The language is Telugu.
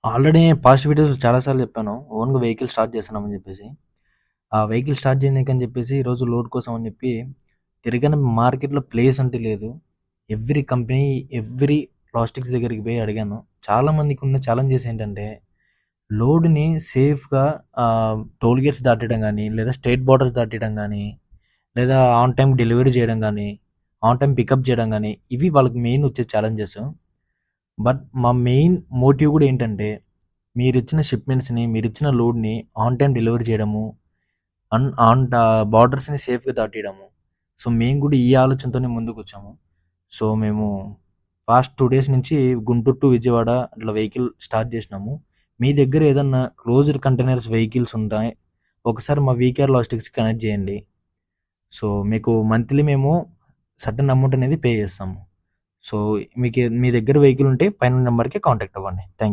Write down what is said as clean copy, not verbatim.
ఆల్రెడీ పాస్ట్ వీడియోస్ చాలా సార్లు చెప్పాను. ఓన్‌గా వెహికల్ స్టార్ట్ చేస్తున్నామని చెప్పేసి. ఆ వెహికల్ స్టార్ట్ చేయనీకని చెప్పేసి ఈరోజు లోడ్ కోసం అని చెప్పి తిరగని మార్కెట్‌లో ప్లేస్ అంటూ లేదు. ఎవ్రీ కంపెనీ, ఎవ్రీ లాజిస్టిక్స్ దగ్గరికి పోయి అడిగాను. చాలామందికి ఉన్న ఛాలెంజెస్ ఏంటంటే లోడ్‌ని సేఫ్‌గా టోల్ గేట్స్ దాటడం గానీ, లేదా స్టేట్ బోర్డర్స్ దాటడం గానీ, లేదా ఆన్ టైమ్ డెలివరీ చేయడం గానీ, ఆన్ టైమ్ పికప్ చేయడం గానీ, ఇవి వాళ్ళకి మెయిన్ వచ్చే ఛాలెంజెస్. బట్ మా మెయిన్ మోటివ్ కూడా ఏంటంటే మీరిచ్చిన షిప్మెంట్స్‌ని, మీరిచ్చిన లోడ్‌ని ఆన్ టైమ్ డెలివరీ చేయడము, ఆన్ బార్డర్స్‌ని సేఫ్‌గా దాటియడము. సో, మేము కూడా ఈ ఆలోచనతోనే ముందుకొచ్చాము. సో, మేము పాస్ట్ 2 డేస్ నుంచి గుంటూరు టు విజయవాడ అట్లా వెహికల్ స్టార్ట్ చేసినాము. మీ దగ్గర ఏదన్నా క్లోజ్డ్ కంటైనర్స్ వెహికల్స్ ఉంటాయి. ఒకసారి మా వీకేఆర్ లాజిస్టిక్స్‌కి కనెక్ట్ చేయండి. సో, మీకు మంత్లీ మేము సర్టెన్ అమౌంట్ అనేది పే చేస్తాము. సో, మీ దగ్గర వెహికల్ ఉంటే పైన నంబర్‌కి కాంటాక్ట్ అవ్వండి. Thank you.